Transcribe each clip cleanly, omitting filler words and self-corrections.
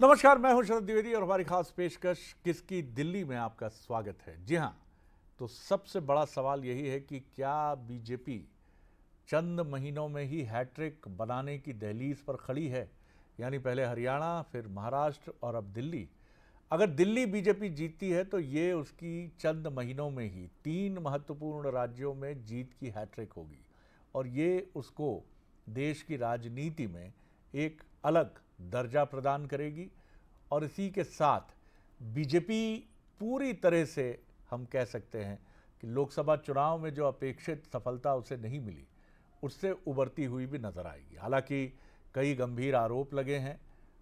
नमस्कार, मैं हूं शरद द्विवेदी और हमारी खास पेशकश किसकी दिल्ली में आपका स्वागत है। जी हां, तो सबसे बड़ा सवाल यही है कि क्या बीजेपी चंद महीनों में ही हैट्रिक बनाने की दहलीज पर खड़ी है। यानी पहले हरियाणा, फिर महाराष्ट्र और अब दिल्ली। अगर दिल्ली बीजेपी जीतती है तो ये उसकी चंद महीनों में ही 3 महत्वपूर्ण राज्यों में जीत की हैट्रिक होगी और ये उसको देश की राजनीति में एक अलग दर्जा प्रदान करेगी। और इसी के साथ बीजेपी पूरी तरह से, हम कह सकते हैं कि लोकसभा चुनाव में जो अपेक्षित सफलता उसे नहीं मिली, उससे उबरती हुई भी नजर आएगी। हालांकि कई गंभीर आरोप लगे हैं।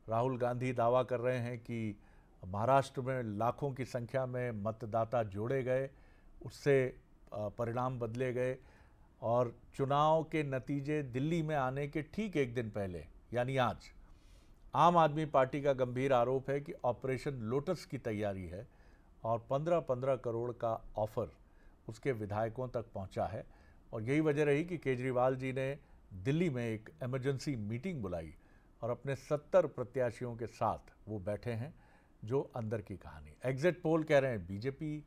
राहुल गांधी दावा कर रहे हैं कि महाराष्ट्र में लाखों की संख्या में मतदाता जोड़े गए, उससे परिणाम बदले गए और चुनाव के नतीजे दिल्ली में आने के ठीक एक दिन पहले यानी आज आम आदमी पार्टी का गंभीर आरोप है कि ऑपरेशन लोटस की तैयारी है और 15-15 करोड़ का ऑफर उसके विधायकों तक पहुंचा है। और यही वजह रही कि केजरीवाल जी ने दिल्ली में एक इमरजेंसी मीटिंग बुलाई और अपने 70 प्रत्याशियों के साथ वो बैठे हैं। जो अंदर की कहानी, एग्जिट पोल कह रहे हैं बीजेपी,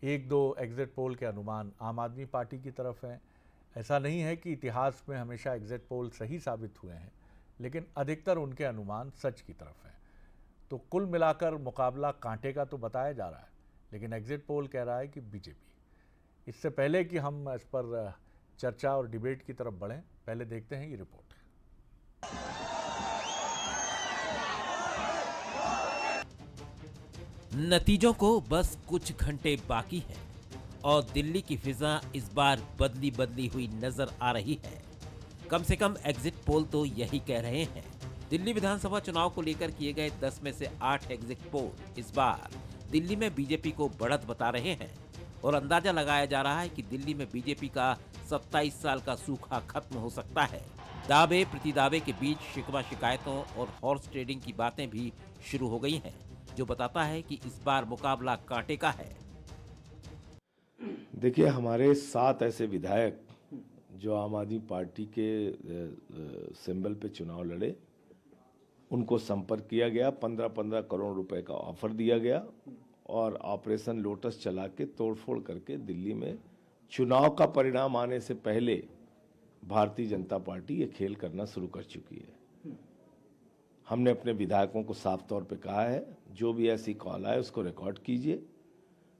एक दो एग्जिट पोल के अनुमान आम आदमी पार्टी की तरफ हैं। ऐसा नहीं है कि इतिहास में हमेशा एग्जिट पोल सही साबित हुए हैं, लेकिन अधिकतर उनके अनुमान सच की तरफ हैं। तो कुल मिलाकर मुकाबला कांटे का तो बताया जा रहा है, लेकिन एग्जिट पोल कह रहा है कि बीजेपी। इससे पहले कि हम इस पर चर्चा और डिबेट की तरफ बढ़ें, पहले देखते हैं ये रिपोर्ट। नतीजों को बस कुछ घंटे बाकी हैं और दिल्ली की फिजा इस बार बदली बदली हुई नजर आ रही है। कम से कम एग्जिट पोल तो यही कह रहे हैं। दिल्ली विधानसभा चुनाव को लेकर किए गए 10 में से 8 एग्जिट पोल इस बार दिल्ली में बीजेपी को बढ़त बता रहे हैं और अंदाजा लगाया जा रहा है कि दिल्ली में बीजेपी का 27 साल का सूखा खत्म हो सकता है। दावे प्रतिदावे के बीच शिकवा शिकायतों और हॉर्स ट्रेडिंग की बातें भी शुरू हो गई हैं, जो बताता है कि इस बार मुकाबला कांटे का है। देखिए, हमारे 7 ऐसे विधायक जो आम आदमी पार्टी के सिंबल पे चुनाव लड़े, उनको संपर्क किया गया, 15-15 करोड़ रुपए का ऑफर दिया गया और ऑपरेशन लोटस चला के तोड़फोड़ करके दिल्ली में चुनाव का परिणाम आने से पहले भारतीय जनता पार्टी ये खेल करना शुरू कर चुकी है। हमने अपने विधायकों को साफ तौर पे कहा है, जो भी ऐसी कॉल आए उसको रिकॉर्ड कीजिए,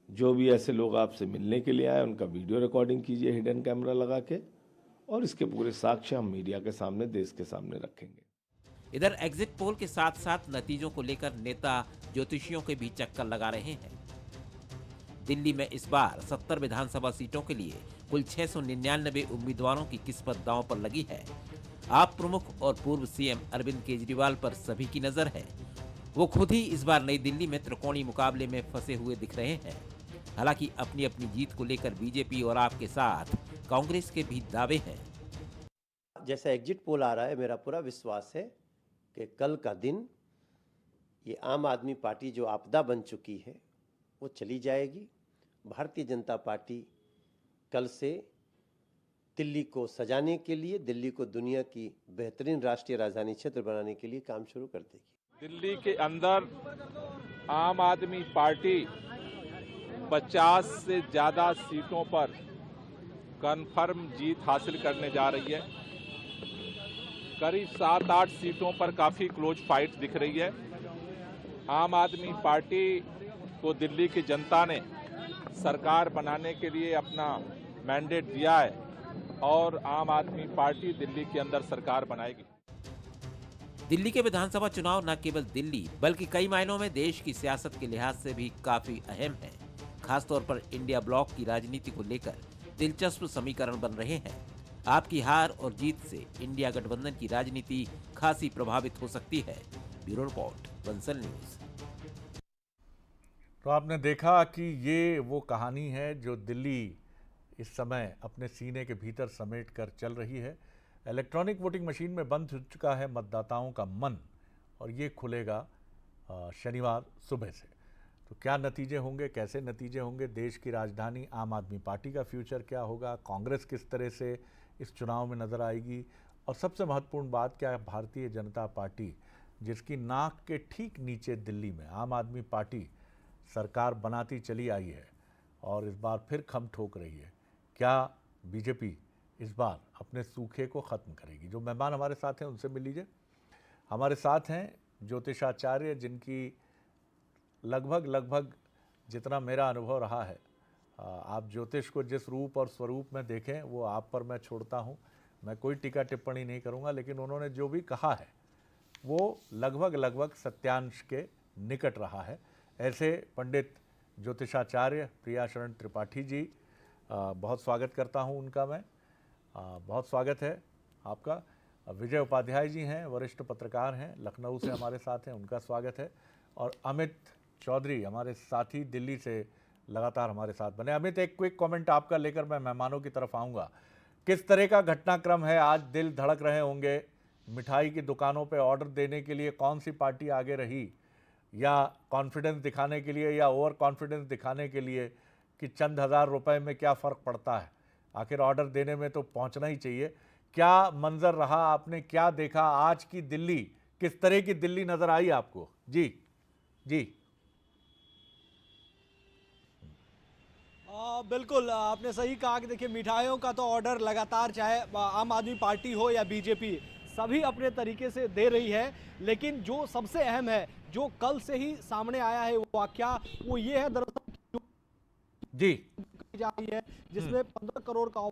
जो भी ऐसे लोग आपसे मिलने के लिए आए उनका वीडियो रिकॉर्डिंग कीजिए हिडन कैमरा लगा के, और इसके पूरे साक्ष्य हम मीडिया के सामने, देश के सामने रखेंगे। इधर एग्जिट पोल के साथ साथ नतीजों को लेकर नेता ज्योतिषियों के भी चक्कर लगा रहे हैं। दिल्ली में इस बार 70 विधानसभा सीटों के लिए कुल 699 उम्मीदवारों की किस्मत दांव पर लगी है। आप प्रमुख और पूर्व सीएम अरविंद केजरीवाल पर सभी की नजर है। वो खुद ही इस बार नई दिल्ली में त्रिकोणीय मुकाबले में फंसे हुए दिख रहे हैं। हालांकि अपनी अपनी जीत को लेकर बीजेपी और आपके साथ कांग्रेस के भी दावे हैं। जैसा एग्जिट पोल आ रहा है, मेरा पूरा विश्वास है कि कल का दिन ये आम आदमी पार्टी जो आपदा बन चुकी है वो चली जाएगी। भारतीय जनता पार्टी कल से दिल्ली को सजाने के लिए, दिल्ली को दुनिया की बेहतरीन राष्ट्रीय राजधानी क्षेत्र बनाने के लिए काम शुरू कर देगी। दिल्ली के अंदर आम आदमी पार्टी 50 से ज्यादा सीटों पर कन्फर्म जीत हासिल करने जा रही है। करीब 7-8 सीटों पर काफी क्लोज फाइट दिख रही है। आम आदमी पार्टी को दिल्ली की जनता ने सरकार बनाने के लिए अपना मैंडेट दिया है और आम आदमी पार्टी दिल्ली के अंदर सरकार बनाएगी। दिल्ली के विधानसभा चुनाव न केवल दिल्ली बल्कि कई मायनों में देश की सियासत के लिहाज से भी काफी अहम है। खासतौर पर इंडिया ब्लॉक की राजनीति को लेकर दिलचस्प समीकरण बन रहे हैं। आपकी हार और जीत से इंडिया गठबंधन की राजनीति खासी प्रभावित हो सकती है। Bureau report, Bansal news. तो आपने देखा कि ये वो कहानी है जो दिल्ली इस समय अपने सीने के भीतर समेट कर चल रही है। इलेक्ट्रॉनिक वोटिंग मशीन में बंद हो चुका है मतदाताओं का मन और ये खुलेगा शनिवार सुबह से। तो क्या नतीजे होंगे, कैसे नतीजे होंगे, देश की राजधानी आम आदमी पार्टी का फ्यूचर क्या होगा, कांग्रेस किस तरह से इस चुनाव में नज़र आएगी, और सबसे महत्वपूर्ण बात क्या है, भारतीय जनता पार्टी जिसकी नाक के ठीक नीचे दिल्ली में आम आदमी पार्टी सरकार बनाती चली आई है और इस बार फिर खम ठोक रही है, क्या बीजेपी इस बार अपने सूखे को ख़त्म करेगी? जो मेहमान हमारे साथ हैं उनसे मिल लीजिए। हमारे साथ हैं ज्योतिषाचार्य, जिनकी लगभग जितना मेरा अनुभव रहा है, आप ज्योतिष को जिस रूप और स्वरूप में देखें वो आप पर मैं छोड़ता हूं। मैं कोई टीका टिप्पणी नहीं करूंगा, लेकिन उन्होंने जो भी कहा है वो लगभग सत्यांश के निकट रहा है। ऐसे पंडित ज्योतिषाचार्य प्रिया शरण त्रिपाठी जी, बहुत स्वागत करता हूं उनका मैं। बहुत स्वागत है आपका। विजय उपाध्याय जी हैं, वरिष्ठ पत्रकार हैं, लखनऊ से हमारे साथ हैं, उनका स्वागत है। और अमित चौधरी हमारे साथी दिल्ली से लगातार हमारे साथ बने। अमित, एक क्विक कमेंट आपका लेकर मैं मेहमानों की तरफ आऊँगा। किस तरह का घटनाक्रम है? आज दिल धड़क रहे होंगे, मिठाई की दुकानों पे ऑर्डर देने के लिए कौन सी पार्टी आगे रही, या कॉन्फिडेंस दिखाने के लिए या ओवर कॉन्फिडेंस दिखाने के लिए कि चंद हज़ार रुपए में क्या फ़र्क पड़ता है, आखिर ऑर्डर देने में तो पहुंचना ही चाहिए। क्या मंजर रहा, आपने क्या देखा? आज की दिल्ली किस तरह की दिल्ली नज़र आई आपको? जी जी। बिल्कुल, आपने सही कहा कि देखिए मिठाइयों का तो ऑर्डर लगातार, चाहे आम आदमी पार्टी हो या बीजेपी, सभी अपने तरीके से दे रही है। लेकिन जो सबसे अहम है, जो कल से ही सामने आया है वाकया, वो ये है दरअसल जी जा रही है जिसमें 15 करोड़ का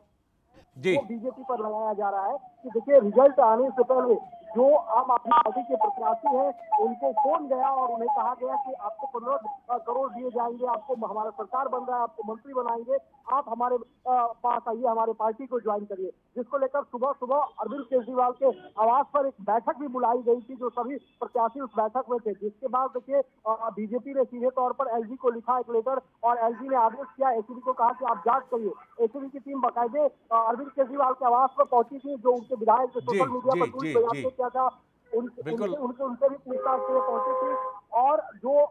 जी वो बीजेपी पर लगाया जा रहा है कि देखिए रिजल्ट आने से पहले जो आम आदमी पार्टी के प्रत्याशी हैं उनको फोन गया और उन्हें कहा गया कि आपको 15 करोड़ दिए जाएंगे, आपको हमारा सरकार बन रहा है, आपको मंत्री बनाएंगे, आप हमारे पास आइए, हमारे पार्टी को ज्वाइन करिए। जिसको लेकर सुबह सुबह अरविंद केजरीवाल के आवास पर एक बैठक भी बुलाई गई थी, जो सभी प्रत्याशी उस बैठक में थे। जिसके बाद देखिए बीजेपी ने सीधे तौर पर एलजी को लिखा एक लेटर और एलजी ने आदेश किया, एसीबी को कहा कि आप जांच करिए। एसीबी की टीम बाकायदे अरविंद केजरीवाल के आवास पर पहुंची थी, जो उनके विधायक सोशल मीडिया पर ट्वीट बयान किया था, उनसे भी पूछताछ के लिए पहुंची थी। और जो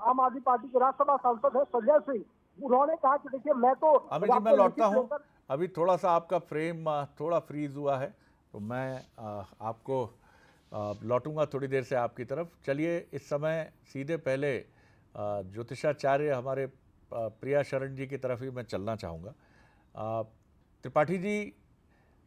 आम आदमी पार्टी के राज्यसभा सांसद है संजय सिंह, उन्होंने कहा कि देखिए मैं तो अमित जी, मैं लौटता हूं। अभी थोड़ा सा आपका फ्रेम थोड़ा फ्रीज हुआ है, तो मैं आपको लौटूंगा थोड़ी देर से आपकी तरफ। चलिए, इस समय सीधे पहले ज्योतिषाचार्य हमारे प्रिया शरण जी की तरफ ही मैं चलना चाहूँगा। त्रिपाठी जी,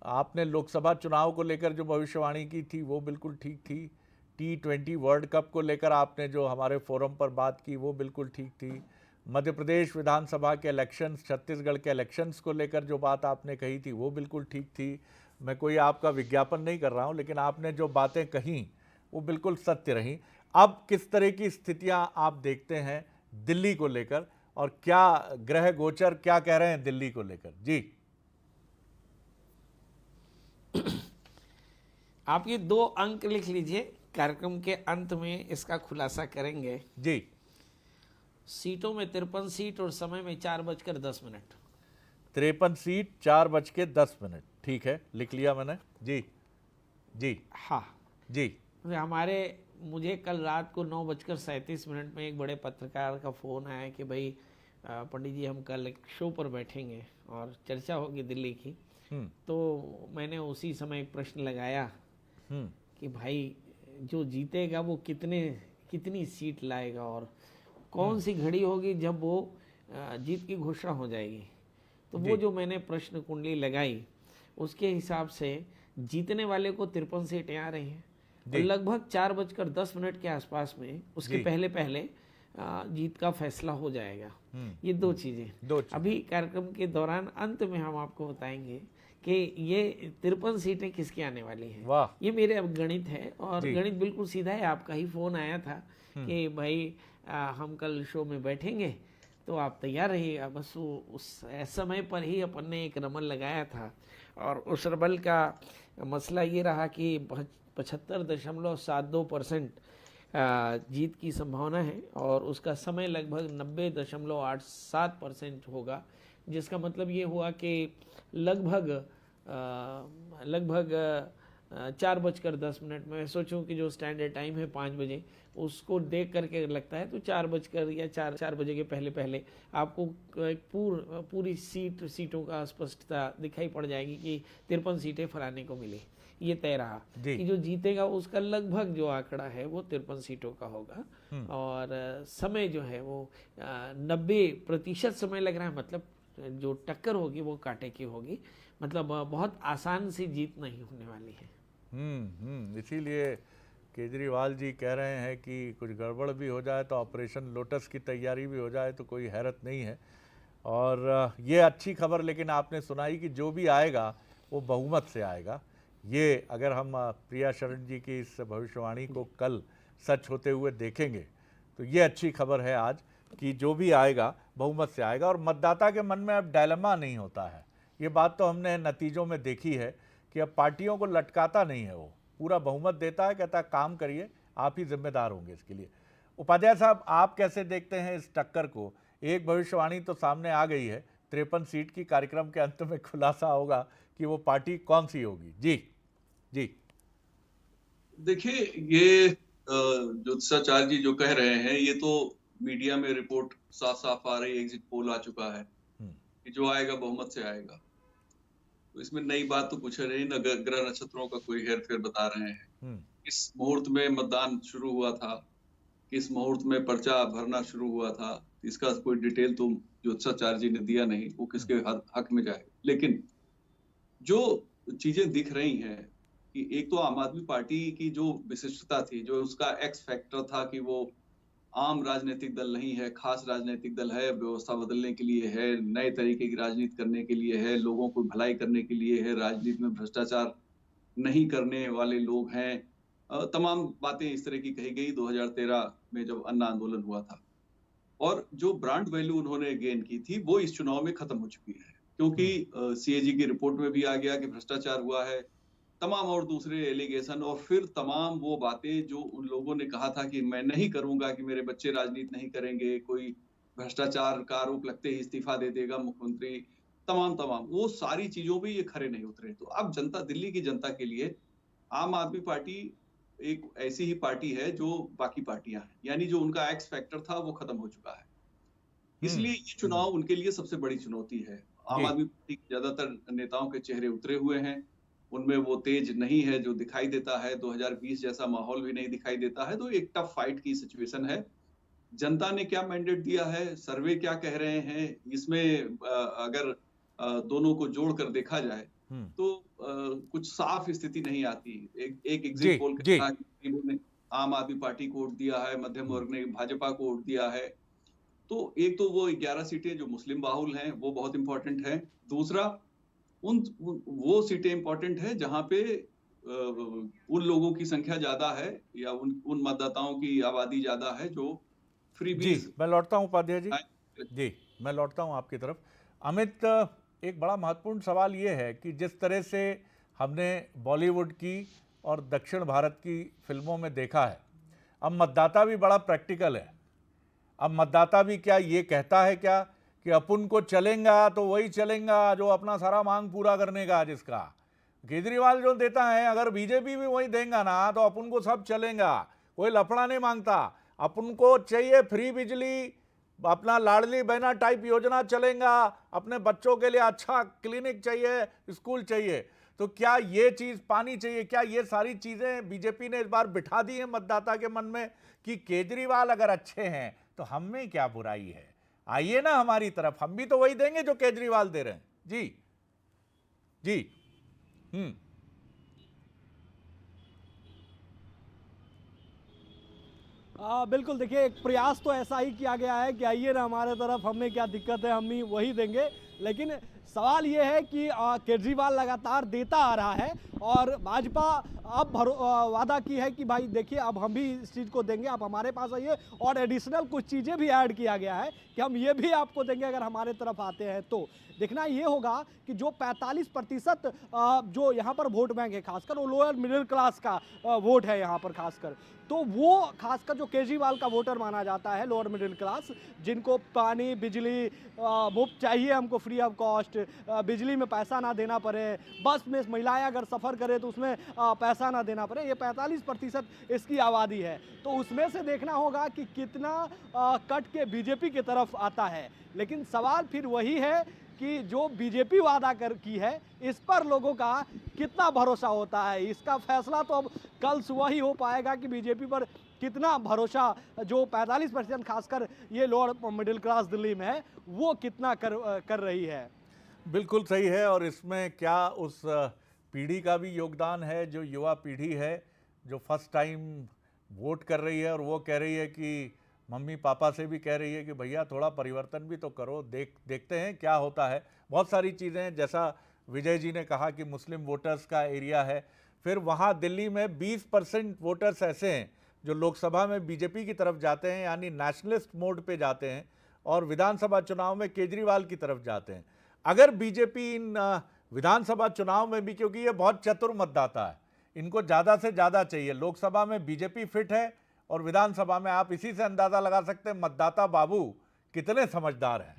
आपने लोकसभा चुनाव को लेकर जो भविष्यवाणी की थी वो बिल्कुल ठीक थी। T20 वर्ल्ड कप को लेकर आपने जो हमारे फोरम पर बात की वो बिल्कुल ठीक थी। मध्य प्रदेश विधानसभा के इलेक्शंस, छत्तीसगढ़ के इलेक्शंस को लेकर जो बात आपने कही थी वो बिल्कुल ठीक थी। मैं कोई आपका विज्ञापन नहीं कर रहा हूं, लेकिन आपने जो बातें कहीं वो बिल्कुल सत्य रहीं। अब किस तरह की स्थितियां आप देखते हैं दिल्ली को लेकर, और क्या ग्रह गोचर क्या कह रहे हैं दिल्ली को लेकर? जी। आप ये 2 अंक लिख लीजिए, कार्यक्रम के अंत में इसका खुलासा करेंगे। जी। सीटों में 53 सीट और समय में 4:10। 53 सीट 4:10। ठीक है, लिख लिया मैंने। जी जी हाँ जी। मुझे कल रात को 9:37 में एक बड़े पत्रकार का फ़ोन आया कि भाई पंडित जी, हम कल एक शो पर बैठेंगे और चर्चा होगी दिल्ली की। तो मैंने उसी समय एक प्रश्न लगाया कि भाई जो जीतेगा वो कितनी सीट लाएगा और कौन सी घड़ी होगी जब वो जीत की घोषणा हो जाएगी। तो वो जो मैंने प्रश्न कुंडली लगाई उसके हिसाब से जीतने वाले को 53 सीटें आ रही हैं और लगभग 4:10 के आसपास में उसके पहले जीत का फैसला हो जाएगा। ये दो चीजें अभी कार्यक्रम के दौरान अंत में हम आपको बताएंगे कि ये 53 सीटें किसकी आने वाली हैं। ये मेरे अब गणित है और गणित बिल्कुल सीधा है। आपका ही फोन आया था कि भाई हम कल शो में बैठेंगे तो आप तैयार रहिएगा। बस वो उस समय पर ही अपन ने एक रमन लगाया था और उस रमन का मसला ये रहा कि 75.72% जीत की संभावना है और उसका समय लगभग 90.87% होगा, जिसका मतलब ये हुआ कि लगभग 4:10 में सोचूं कि जो स्टैंडर्ड टाइम है 5 बजे, उसको देख करके लगता है तो 4 बजकर या 4 बजे के पहले आपको पूरी सीटों का स्पष्टता दिखाई पड़ जाएगी कि 53 सीटें फलाने को मिली। ये तय रहा जी। कि जो जीतेगा उसका लगभग जो आंकड़ा है वो 53 सीटों का होगा। और समय जो है वो 90% समय लग रहा है, मतलब जो टक्कर होगी वो कांटे की होगी, मतलब बहुत आसान सी जीत नहीं होने वाली है। इसीलिए केजरीवाल जी कह रहे हैं कि कुछ गड़बड़ भी हो जाए तो ऑपरेशन लोटस की तैयारी भी हो जाए तो कोई हैरत नहीं है। और ये अच्छी खबर लेकिन आपने सुनाई कि जो भी आएगा वो बहुमत से आएगा। ये अगर हम प्रिया शरण जी की इस भविष्यवाणी को कल सच होते हुए देखेंगे तो ये अच्छी खबर है आज कि जो भी आएगा बहुमत से आएगा और मतदाता के मन में अब डायलेमा नहीं होता है। ये बात तो हमने नतीजों में देखी है कि अब पार्टियों को लटकाता नहीं है, वो पूरा बहुमत देता है, कहता है काम करिए, आप ही जिम्मेदार होंगे इसके लिए। उपाध्याय साहब, आप कैसे देखते हैं इस टक्कर को? एक भविष्यवाणी तो सामने आ गई है, 53 सीट की, कार्यक्रम के अंत में खुलासा होगा कि वो पार्टी कौन सी होगी। जी जी देखिए, ये ज्योतिषाचार्य जी जो कह रहे हैं ये तो मीडिया में रिपोर्ट साफ साफ आ रही है, एग्जिट पोल आ चुका है कि जो आएगा बहुमत से आएगा। तो इसमें नई बात तो कुछ है नहीं, न ग्रह नक्षत्रों का कोई हेर फेर बता रहे हैं। किस मुहूर्त में मतदान शुरू हुआ था, किस मुहूर्त में पर्चा भरना शुरू हुआ था, इसका कोई डिटेल तो ज्योतिषाचार्य जी ने दिया नहीं, वो किसके हक में जाए। लेकिन जो चीजें दिख रही हैं कि एक तो आम आदमी पार्टी की जो विशिष्टता थी, जो उसका एक्स फैक्टर था कि वो आम राजनीतिक दल नहीं है, खास राजनीतिक दल है, व्यवस्था बदलने के लिए है, नए तरीके की राजनीति करने के लिए है, लोगों को भलाई करने के लिए है, राजनीति में भ्रष्टाचार नहीं करने वाले लोग हैं। तमाम बातें इस तरह की कही गई 2013 में जब अन्ना आंदोलन हुआ था। और जो ब्रांड वैल्यू उन्होंने गेन की थी वो इस चुनाव में खत्म हो चुकी है, क्योंकि सीएजी की रिपोर्ट में भी आ गया कि भ्रष्टाचार हुआ है, तमाम और दूसरे एलिगेशन, और फिर तमाम वो बातें जो उन लोगों ने कहा था कि मैं नहीं करूंगा, कि मेरे बच्चे राजनीति नहीं करेंगे, कोई भ्रष्टाचार का आरोप लगते ही इस्तीफा दे देगा मुख्यमंत्री, तमाम वो सारी चीजों पे ये खरे नहीं उतरे। तो अब जनता, दिल्ली की जनता के लिए आम आदमी पार्टी एक ऐसी ही पार्टी है जो बाकी पार्टियां हैं, यानी जो उनका एक्स फैक्टर था वो खत्म हो चुका है। इसलिए ये चुनाव उनके लिए सबसे बड़ी चुनौती है। आम आदमी पार्टी के ज्यादातर नेताओं के चेहरे उतरे हुए हैं, उनमें वो तेज नहीं है जो दिखाई देता है, 2020 जैसा माहौल भी नहीं दिखाई देता है। तो एक टफ फाइट की सिचुएशन है। जनता ने क्या मैंडेट दिया है, सर्वे क्या कह रहे हैं, इसमें अगर दोनों को जोड़कर देखा जाए तो कुछ साफ स्थिति नहीं आती। एक एग्जिट पोल कहता है कि इन्होंने आम आदमी पार्टी को वोट दिया है, मध्यम वर्ग ने भाजपा को वोट दिया है। तो एक तो वो 11 सीटें जो मुस्लिम बाहुल हैं वो बहुत इंपॉर्टेंट है। दूसरा, वो सीटें इंपॉर्टेंट है जहां पे उन लोगों की संख्या ज्यादा है या उन मतदाताओं की आबादी ज्यादा है जो फ्रीबीज। जी मैं लौटता हूं उपाध्याय जी, मैं लौटता हूं आपकी तरफ। अमित, एक बड़ा महत्वपूर्ण सवाल ये है कि जिस तरह से हमने बॉलीवुड की और दक्षिण भारत की फिल्मों में देखा है, अब मतदाता भी बड़ा प्रैक्टिकल है। अब मतदाता भी क्या ये कहता है क्या कि अपन को चलेगा तो वही चलेगा जो अपना सारा मांग पूरा करने का, जिसका केजरीवाल जो देता है, अगर बीजेपी भी वही देगा ना तो अपन को सब चलेगा, कोई लफड़ा नहीं मांगता। अपन को चाहिए फ्री बिजली, अपना लाडली बहना टाइप योजना चलेगा, अपने बच्चों के लिए अच्छा क्लिनिक चाहिए, स्कूल चाहिए। तो क्या ये चीज़ पानी चाहिए, क्या ये सारी चीज़ें बीजेपी ने इस बार बिठा दी हैं मतदाता के मन में कि केजरीवाल अगर अच्छे हैं तो हम में क्या बुराई है, आइए ना हमारी तरफ, हम भी तो वही देंगे जो केजरीवाल दे रहे हैं। जी जी बिल्कुल, देखिए एक प्रयास तो ऐसा ही किया गया है कि आइए ना हमारे तरफ, हमें क्या दिक्कत है, हम ही वही देंगे। लेकिन सवाल ये है कि केजरीवाल लगातार देता आ रहा है और भाजपा अब वादा की है कि भाई देखिए अब हम भी इस चीज़ को देंगे, आप हमारे पास आइए, और एडिशनल कुछ चीज़ें भी ऐड किया गया है कि हम ये भी आपको देंगे अगर हमारे तरफ आते हैं तो। देखना ये होगा कि जो 45% जो यहाँ पर वोट बैंक है, खासकर वो लोअर मिडिल क्लास का वोट है यहाँ पर खासकर, तो वो खासकर जो केजरीवाल का वोटर माना जाता है, लोअर मिडिल क्लास, जिनको पानी बिजली मुफ्त चाहिए, हमको फ्री ऑफ कॉस्ट, बिजली में पैसा ना देना पड़े, बस में महिलाएं अगर सफ़र करें तो उसमें पैसा ना देना पड़े, ये 45% इसकी आबादी है। तो उसमें से देखना होगा कि कितना कट के बीजेपी की तरफ आता है। लेकिन सवाल फिर वही है कि जो बीजेपी वादा की है इस पर लोगों का कितना भरोसा होता है। इसका फैसला तो अब कल सुबह ही हो पाएगा कि बीजेपी पर कितना भरोसा जो 45% खासकर ये लोअर मिडिल क्लास दिल्ली में है वो कितना कर रही है। बिल्कुल सही है। और इसमें क्या उस पीढ़ी का भी योगदान है, जो युवा पीढ़ी है जो फर्स्ट टाइम वोट कर रही है और वो कह रही है कि मम्मी पापा से भी कह रही है कि भैया थोड़ा परिवर्तन भी तो करो, देखते हैं क्या होता है। बहुत सारी चीज़ें हैं, जैसा विजय जी ने कहा कि मुस्लिम वोटर्स का एरिया है, फिर वहाँ दिल्ली में 20% वोटर्स ऐसे हैं जो लोकसभा में बीजेपी की तरफ जाते हैं, यानी नेशनलिस्ट मोड पे जाते हैं, और विधानसभा चुनाव में केजरीवाल की तरफ जाते हैं। अगर बीजेपी इन विधानसभा चुनाव में भी, क्योंकि ये बहुत चतुर मतदाता है, इनको ज़्यादा से ज़्यादा चाहिए, लोकसभा में बीजेपी फिट है और विधानसभा में आप इसी से अंदाज़ा लगा सकते हैं मतदाता बाबू कितने समझदार हैं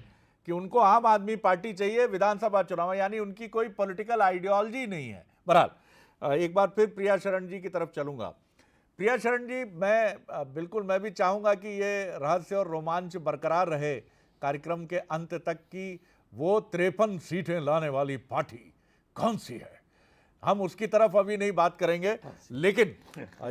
कि उनको आम आदमी पार्टी चाहिए विधानसभा चुनाव, यानी उनकी कोई पॉलिटिकल आइडियोलॉजी नहीं है। बहरहाल एक बार फिर प्रिया शरण जी की तरफ चलूँगा। प्रिया शरण जी, मैं भी चाहूँगा कि ये रहस्य और रोमांच बरकरार रहे कार्यक्रम के अंत तक की वो 53 सीटें लाने वाली पार्टी कौन सी है। हम उसकी तरफ अभी नहीं बात करेंगे, लेकिन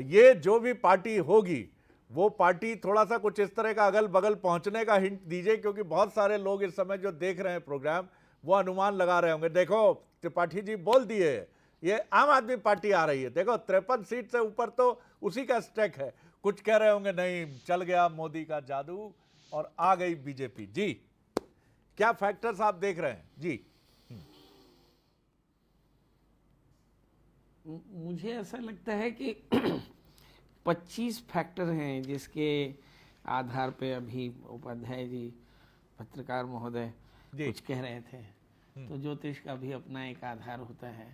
ये जो भी पार्टी होगी वो पार्टी थोड़ा सा कुछ इस तरह का अगल बगल पहुंचने का हिंट दीजिए, क्योंकि बहुत सारे लोग इस समय जो देख रहे हैं प्रोग्राम वो अनुमान लगा रहे होंगे। देखो त्रिपाठी जी बोल दिए ये आम आदमी पार्टी आ रही है, देखो 53 सीट से ऊपर तो उसी का स्टैक है। कुछ कह रहे होंगे नहीं चल गया मोदी का जादू और आ गई बीजेपी। जी क्या फैक्टर्स आप देख रहे हैं? जी मुझे ऐसा लगता है कि 25 फैक्टर हैं जिसके आधार पे अभी उपाध्याय जी पत्रकार महोदय कुछ कह रहे थे। तो ज्योतिष का भी अपना एक आधार होता है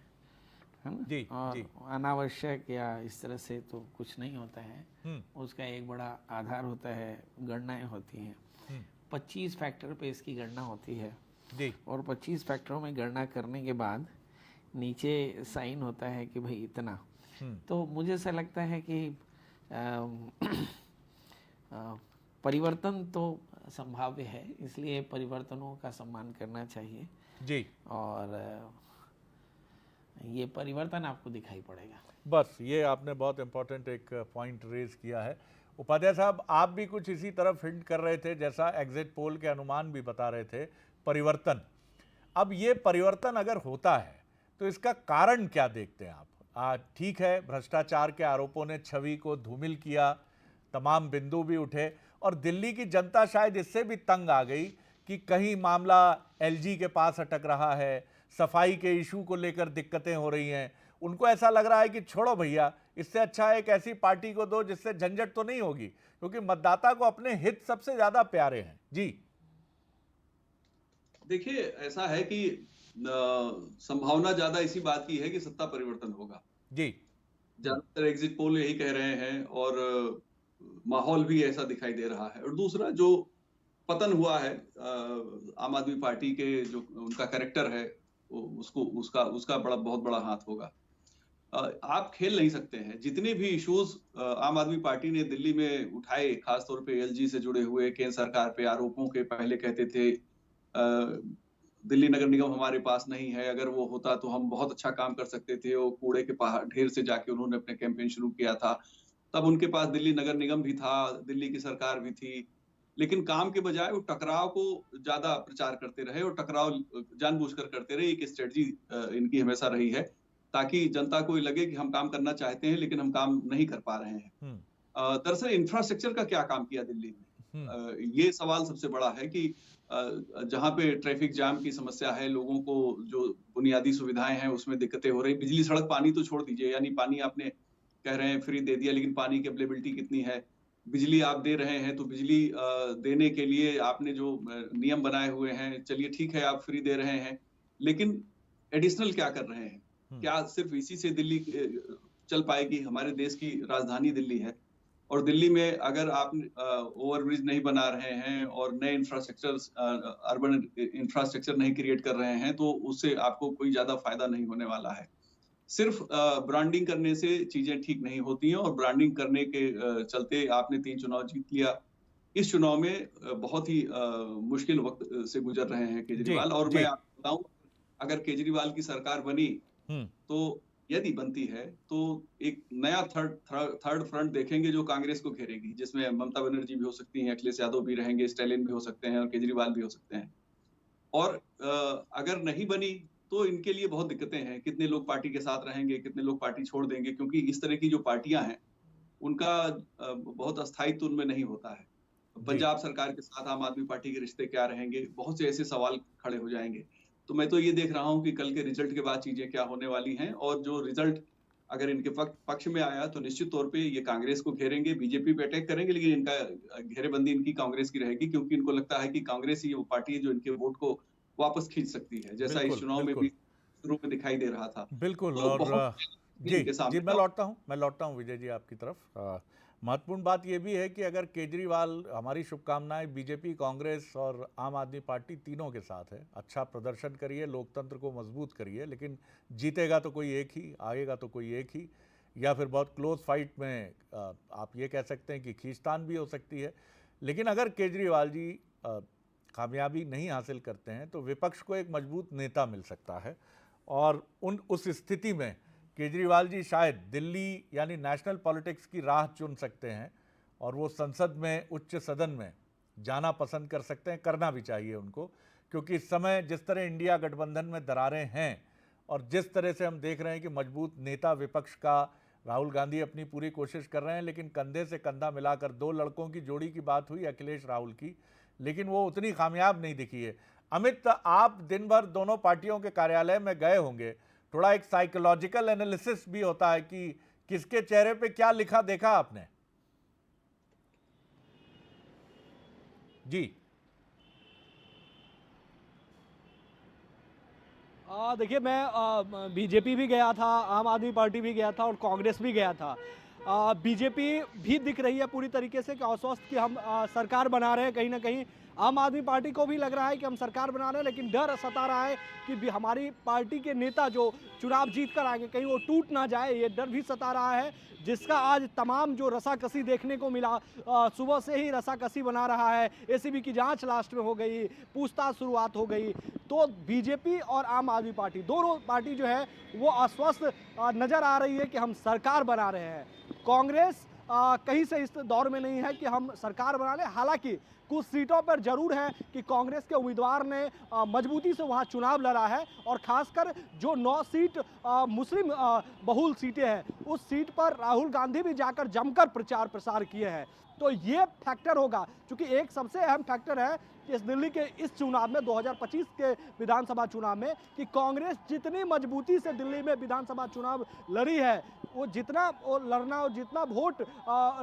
ना? जी, और जी। अनावश्यक या इस तरह से तो कुछ नहीं होता है, उसका एक बड़ा आधार होता है, गणनाएं होती हैं। 25 फैक्टर पे इसकी गणना होती है जी। और 25 फैक्टरों में गणना करने के बाद नीचे साइन होता है कि भाई इतना। तो मुझे ऐसा लगता है कि परिवर्तन तो संभाव्य है, इसलिए परिवर्तनों का सम्मान करना चाहिए जी। और ये परिवर्तन आपको दिखाई पड़ेगा। बस ये आपने बहुत इम्पोर्टेंट एक पॉइंट रेज किया है। उपाध्याय साहब, आप भी कुछ इसी तरफ हिंट कर रहे थे, जैसा एग्जिट पोल के अनुमान भी बता रहे थे, परिवर्तन। अब ये परिवर्तन अगर होता है तो इसका कारण क्या देखते हैं आप? ठीक है, भ्रष्टाचार के आरोपों ने छवि को धूमिल किया, तमाम बिंदु भी उठे, और दिल्ली की जनता शायद इससे भी तंग आ गई कि कहीं मामला एलजी के पास अटक रहा है, सफाई के इशू को लेकर दिक्कतें हो रही हैं। उनको ऐसा लग रहा है कि छोड़ो भैया, इससे अच्छा एक ऐसी पार्टी को दो जिससे झंझट तो नहीं होगी, क्योंकि मतदाता को अपने हित सबसे ज्यादा प्यारे हैं। जी देखिए, ऐसा है कि संभावना ज्यादा इसी बात की है कि सत्ता परिवर्तन होगा। जी, ज्यादातर एग्जिट पोल यही कह रहे हैं और माहौल भी ऐसा दिखाई दे रहा है। और दूसरा, जो पतन हुआ है आम आदमी पार्टी के, जो उनका कैरेक्टर है, उसका बहुत बड़ा हाथ होगा। आप खेल नहीं सकते हैं। जितने भी इश्यूज आम आदमी पार्टी ने दिल्ली में उठाए, खासतौर पे एलजी से जुड़े हुए केंद्र सरकार पे आरोपों के, पहले कहते थे दिल्ली नगर निगम हमारे पास नहीं है, अगर वो होता तो हम बहुत अच्छा काम कर सकते थे। वो कूड़े के पहाड़ ढेर से जाके उन्होंने अपने कैंपेन शुरू किया था। तब उनके पास दिल्ली नगर निगम भी था, दिल्ली की सरकार भी थी, लेकिन काम के बजाय वो टकराव को ज्यादा प्रचार करते रहे और टकराव जानबूझकर करते रहे। एक स्ट्रेटजी इनकी हमेशा रही है, ताकि जनता को लगे कि हम काम करना चाहते हैं लेकिन हम काम नहीं कर पा रहे हैं। दरअसल इंफ्रास्ट्रक्चर का क्या काम किया दिल्ली में, ये सवाल सबसे बड़ा है कि जहाँ पे ट्रैफिक जाम की समस्या है, लोगों को जो बुनियादी सुविधाएं हैं उसमें दिक्कतें हो रही, बिजली सड़क पानी तो छोड़ दीजिए, यानी पानी आपने कह रहे हैं फ्री दे दिया, लेकिन पानी की अवेलेबिलिटी कितनी है? बिजली आप दे रहे हैं तो बिजली देने के लिए आपने जो नियम बनाए हुए हैं, चलिए ठीक है आप फ्री दे रहे हैं, लेकिन एडिशनल क्या कर रहे हैं? क्या सिर्फ इसी से दिल्ली चल पाएगी? हमारे देश की राजधानी दिल्ली है और दिल्ली में अगर आप ओवरब्रिज नहीं बना रहे हैं और नए इंफ्रास्ट्रक्चर, अर्बन इंफ्रास्ट्रक्चर नहीं क्रिएट कर रहे हैं, तो उससे आपको कोई ज्यादा फायदा नहीं होने वाला है। सिर्फ ब्रांडिंग करने से चीजें ठीक नहीं होती हैं और ब्रांडिंग करने के चलते आपने 3 चुनाव जीत लिया। इस चुनाव में बहुत ही मुश्किल वक्त से गुजर रहे हैं केजरीवाल। और मैं बताऊं, अगर केजरीवाल की सरकार बनी तो यदि बनती है तो एक नया थर्ड फ्रंट देखेंगे जो कांग्रेस को घेरेगी, जिसमें ममता बनर्जी भी हो सकती हैं, अखिलेश यादव भी रहेंगे, स्टालिन भी हो सकते हैं और केजरीवाल भी हो सकते हैं। और अगर नहीं बनी तो इनके लिए बहुत दिक्कतें हैं, कितने लोग पार्टी के साथ रहेंगे, कितने लोग पार्टी छोड़ देंगे, क्योंकि इस तरह की जो पार्टियां हैं उनका बहुत अस्थायित्व उनमें नहीं होता है। पंजाब सरकार के साथ आम आदमी पार्टी के रिश्ते क्या रहेंगे, बहुत से ऐसे सवाल खड़े हो जाएंगे। तो मैं तो ये देख रहा हूं कि कल के रिजल्ट के बाद चीजें क्या होने वाली हैं, और जो रिजल्ट अगर इनके पक्ष में आया तो निश्चित तौर पे ये कांग्रेस को घेरेंगे, बीजेपी पे अटैक करेंगे, लेकिन इनका घेरेबंदी इनकी कांग्रेस की रहेगी, क्योंकि इनको लगता है कि कांग्रेस ही वो पार्टी है जो इनके वोट को वापस खींच सकती है, जैसा इस चुनाव में भी शुरू में दिखाई दे रहा था। बिल्कुल। तो और जी सामने मैं लौटता हूँ विजय जी आपकी तरफ। महत्वपूर्ण बात यह भी है कि अगर केजरीवाल, हमारी शुभकामनाएं बीजेपी, कांग्रेस और आम आदमी पार्टी तीनों के साथ है, अच्छा प्रदर्शन करिए, लोकतंत्र को मजबूत करिए, लेकिन जीतेगा तो कोई एक ही, आएगा तो कोई एक ही, या फिर बहुत क्लोज फाइट में आप ये कह सकते हैं कि खींचतान भी हो सकती है। लेकिन अगर केजरीवाल जी कामयाबी नहीं हासिल करते हैं तो विपक्ष को एक मजबूत नेता मिल सकता है, और उस स्थिति में केजरीवाल जी शायद दिल्ली यानी नेशनल पॉलिटिक्स की राह चुन सकते हैं, और वो संसद में, उच्च सदन में जाना पसंद कर सकते हैं, करना भी चाहिए उनको, क्योंकि इस समय जिस तरह इंडिया गठबंधन में दरारें हैं और जिस तरह से हम देख रहे हैं कि मजबूत नेता विपक्ष का राहुल गांधी अपनी पूरी कोशिश कर रहे हैं, लेकिन कंधे से कंधा मिलाकर दो लड़कों की जोड़ी की बात हुई अखिलेश राहुल की, लेकिन वो उतनी कामयाब नहीं दिखी है। अमित, आप दिन भर दोनों पार्टियों के कार्यालय में गए होंगे, थोड़ा एक साइकोलॉजिकल एनालिसिस भी होता है कि किसके चेहरे पे क्या लिखा देखा आपने? जी देखिए, मैं बीजेपी भी गया था, आम आदमी पार्टी भी गया था और कांग्रेस भी गया था। बीजेपी भी दिख रही है पूरी तरीके से कि आश्वस्त कि हम सरकार बना रहे हैं। कहीं ना कहीं आम आदमी पार्टी को भी लग रहा है कि हम सरकार बना रहे हैं, लेकिन डर सता रहा है कि हमारी पार्टी के नेता जो चुनाव जीत कर आएंगे कहीं वो टूट ना जाए, ये डर भी सता रहा है, जिसका आज तमाम जो रसाकसी देखने को मिला। सुबह से ही रसाकसी बना रहा है, एसीबी की जांच लास्ट में हो गई, पूछताछ शुरुआत हो गई। तो बीजेपी और आम आदमी पार्टी दोनों पार्टी जो है वो आश्वस्त नजर आ रही है कि हम सरकार बना रहे हैं। कांग्रेस कहीं से इस दौर में नहीं है कि हम सरकार बना लें। हालांकि कुछ सीटों पर जरूर है कि कांग्रेस के उम्मीदवार ने मजबूती से वहां चुनाव लड़ा है, और खासकर जो 9 सीट मुस्लिम बहुल सीटें हैं उस सीट पर राहुल गांधी भी जाकर जमकर प्रचार प्रसार किए हैं। तो ये फैक्टर होगा, क्योंकि एक सबसे अहम फैक्टर है कि इस दिल्ली के इस चुनाव में 2025 के विधानसभा चुनाव में कि कांग्रेस जितनी मजबूती से दिल्ली में विधानसभा चुनाव लड़ी है, वो जितना लड़ना और जितना वोट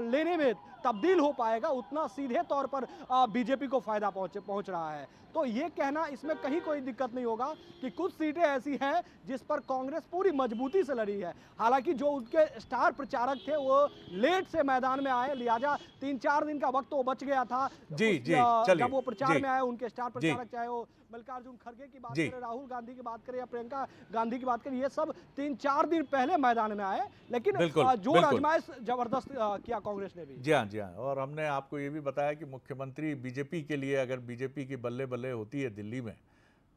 लेने में तब्दील हो पाएगा उतना सीधे तौर पर बीजेपी को फायदा पहुंच रहा है। तो ये कहना इसमें कहीं कोई दिक्कत नहीं होगा कि कुछ सीटें ऐसी हैं जिस पर कांग्रेस पूरी मजबूती से लड़ी है। हालांकि जो उनके स्टार प्रचारक थे वो लेट से मैदान में आए, लिहाजा 3-4 दिन का वक्त तो बच गया था। जब वो प्रचार में आए उनके स्टार प्रचारक, चाहे वो मल्लिकार्जुन खड़गे की बात करें, राहुल गांधी की बात करें या प्रियंका गांधी की बात करें, ये सब 3-4 दिन पहले मैदान में आए, लेकिन जोर आजमाइश जबरदस्त किया कांग्रेस ने भी। जी हाँ, और हमने आपको ये भी बताया कि मुख्यमंत्री बीजेपी के लिए, अगर बीजेपी की बल्ले बल्ले होती है दिल्ली में,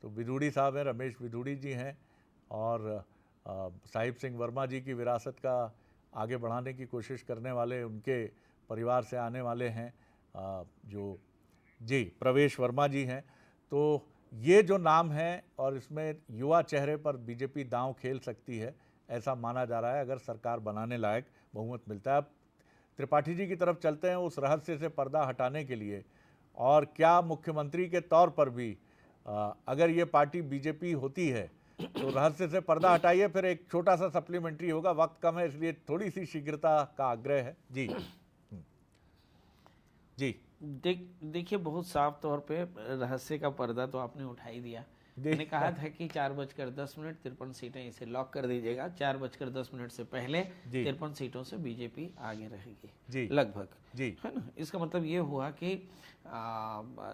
तो विधूड़ी साहब हैं, रमेश विधूड़ी जी हैं, और साहिब सिंह वर्मा जी की विरासत का आगे बढ़ाने की कोशिश करने वाले उनके परिवार से आने वाले हैं जो प्रवेश वर्मा जी हैं। तो ये जो नाम है, और इसमें युवा चेहरे पर बीजेपी दांव खेल सकती है, ऐसा माना जा रहा है अगर सरकार बनाने लायक बहुमत मिलता है। अब त्रिपाठी जी की तरफ चलते हैं उस रहस्य से पर्दा हटाने के लिए, और क्या मुख्यमंत्री के तौर पर भी अगर ये पार्टी बीजेपी होती है तो रहस्य से पर्दा हटाइए, फिर एक छोटा सा सप्लीमेंट्री होगा, वक्त कम है इसलिए थोड़ी सी शीघ्रता का आग्रह है। जी जी देखिए, बहुत साफ तौर पे रहस्य का पर्दा तो आपने उठा ही दिया। मैंने कहा था कि 4:10 53 सीटें इसे लॉक कर दीजिएगा। 4:10 से पहले 53 सीटों से बीजेपी आगे रहेगी लगभग, है ना। इसका मतलब ये हुआ कि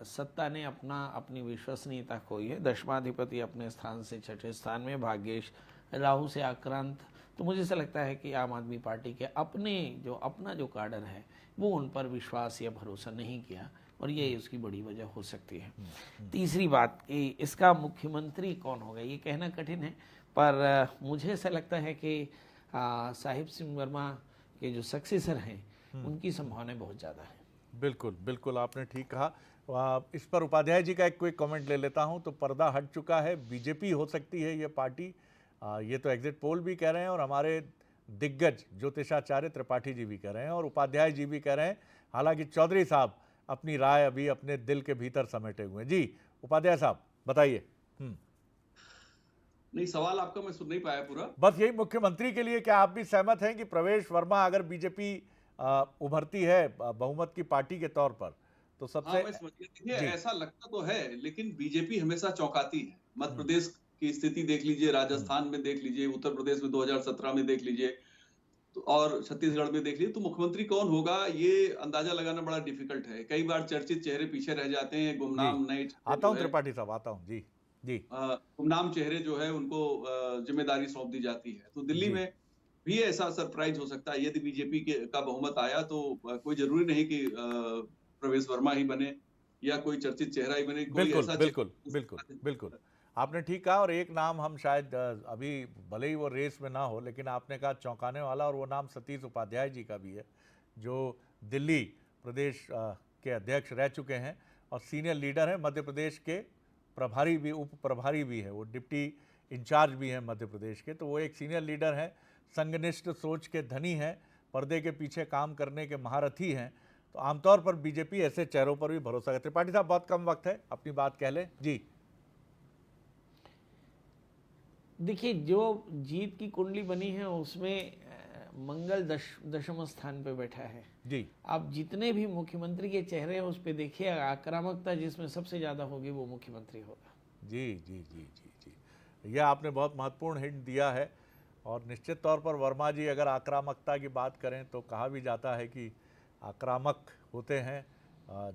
सत्ता ने अपनी विश्वसनीयता खोई है। दशमाधिपति अपने स्थान से 6ठे स्थान में, भाग्येश राहु से आक्रांत। तो मुझे ऐसा लगता है कि आम आदमी पार्टी के अपना जो काडर है वो उन पर विश्वास या भरोसा नहीं किया, और यही उसकी बड़ी वजह हो सकती है। तीसरी बात कि इसका मुख्यमंत्री कौन होगा ये कहना कठिन है, पर मुझे ऐसा लगता है कि साहिब सिंह वर्मा के जो सक्सेसर हैं उनकी संभावनाएं बहुत ज़्यादा है। बिल्कुल बिल्कुल, आपने ठीक कहा। इस पर उपाध्याय जी का एक क्विक कमेंट ले लेता हूं। तो पर्दा हट चुका है, बीजेपी हो सकती है ये पार्टी, ये तो एग्जिट पोल भी कह रहे हैं और हमारे दिग्गज ज्योतिषाचार्य त्रिपाठी जी भी कह रहे हैं और उपाध्याय जी भी कह रहे हैं। हालांकि चौधरी साहब अपनी राय अभी अपने दिल के भीतर समेटे हुए हैं। जी उपाध्याय साहब बताइए। नहीं, सवाल आपका मैं सुन नहीं पाया पूरा। बस यही, मुख्यमंत्री के लिए क्या आप भी सहमत हैं कि प्रवेश वर्मा अगर बीजेपी उभरती है बहुमत की पार्टी के तौर पर तो सबसे हाँ, मैं समझ गया। देखिए, ऐसा लगता तो है, लेकिन बीजेपी हमेशा चौंकाती है। मध्य प्रदेश की स्थिति देख लीजिए, राजस्थान में देख लीजिए, उत्तर प्रदेश में 2017 में देख लीजिए, तो और छत्तीसगढ़ में देख लीजिए, तो मुख्यमंत्री कौन होगा ये अंदाजा लगाना बड़ा डिफिकल्ट है। कई बार चर्चित चेहरे पीछे रह जाते हैं, गुमनाम नए आता हूं त्रिपाठी साहब, आता हूं जी जी गुमनाम चेहरे जो है उनको जिम्मेदारी सौंप दी जाती है। तो दिल्ली में भी ऐसा सरप्राइज हो सकता है यदि बीजेपी का बहुमत आया तो कोई जरूरी नहीं कि प्रवेश वर्मा ही बने या कोई चर्चित चेहरा ही बने। कोई बिल्कुल ऐसा बिल्कुल बिल्कुल बिल्कुल, आपने ठीक कहा। और एक नाम हम शायद अभी भले ही वो रेस में ना हो, लेकिन आपने कहा चौंकाने वाला, और वो नाम सतीश उपाध्याय जी का भी है, जो दिल्ली प्रदेश के अध्यक्ष रह चुके हैं और सीनियर लीडर हैं। मध्य प्रदेश के प्रभारी भी, उप प्रभारी भी है, वो डिप्टी इंचार्ज भी हैं मध्य प्रदेश के। तो वो एक सीनियर लीडर हैं, संगनिष्ठ सोच के धनी हैं, पर्दे के पीछे काम करने के महारथी हैं। तो आमतौर पर बीजेपी ऐसे चेहरों पर भी भरोसा करती है। त्रिपाठी साहब बहुत कम वक्त है, अपनी बात कह लें जी। देखिए, जो जीत की कुंडली बनी है उसमें मंगल दशम स्थान पे बैठा है जी। आप जितने भी मुख्यमंत्री के चेहरे हैं उस पे देखिए, आक्रामकता जिसमें सबसे ज्यादा होगी वो मुख्यमंत्री होगा। जी जी जी जी जी, यह आपने बहुत महत्वपूर्ण हिंट दिया है। और निश्चित तौर पर वर्मा जी अगर आक्रामकता की बात करें तो कहा भी जाता है कि आक्रामक होते हैं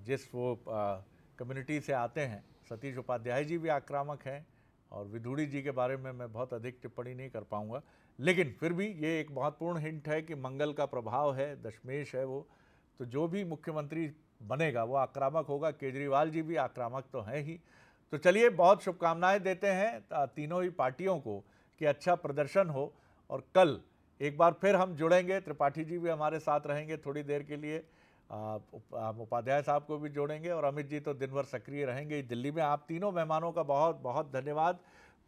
जिस वो कम्युनिटी से आते हैं। सतीश उपाध्याय जी भी आक्रामक हैं और विधूड़ी जी के बारे में मैं बहुत अधिक टिप्पणी नहीं कर पाऊंगा, लेकिन फिर भी ये एक महत्वपूर्ण हिंट है कि मंगल का प्रभाव है, दशमेश है वो। तो जो भी मुख्यमंत्री बनेगा वो आक्रामक होगा। केजरीवाल जी भी आक्रामक तो हैं ही। तो चलिए, बहुत शुभकामनाएं देते हैं तीनों ही पार्टियों को कि अच्छा प्रदर्शन हो। और कल एक बार फिर हम जुड़ेंगे, त्रिपाठी जी भी हमारे साथ रहेंगे थोड़ी देर के लिए, उपाध्याय साहब को भी जोड़ेंगे और अमित जी तो दिन भर सक्रिय रहेंगे दिल्ली में। आप तीनों मेहमानों का बहुत बहुत धन्यवाद।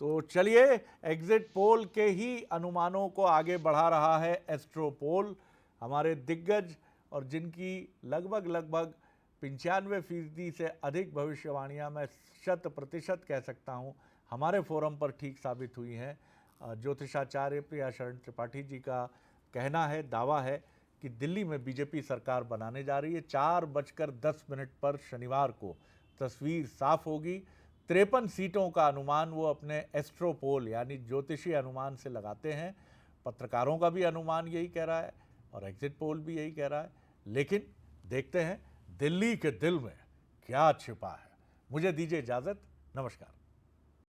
तो चलिए, एग्जिट पोल के ही अनुमानों को आगे बढ़ा रहा है एस्ट्रो पोल। हमारे दिग्गज और जिनकी लगभग 95% से अधिक भविष्यवाणियां, मैं 100% कह सकता हूं, हमारे फोरम पर ठीक साबित हुई हैं। ज्योतिषाचार्य प्रिया शरण त्रिपाठी जी का कहना है, दावा है कि दिल्ली में बीजेपी सरकार बनाने जा रही है। 4:10 पर शनिवार को तस्वीर साफ होगी। 53 सीटों का अनुमान वो अपने एस्ट्रो पोल यानी ज्योतिषी अनुमान से लगाते हैं। पत्रकारों का भी अनुमान यही कह रहा है और एग्जिट पोल भी यही कह रहा है। लेकिन देखते हैं दिल्ली के दिल में क्या छिपा है। मुझे दीजिए इजाज़त, नमस्कार।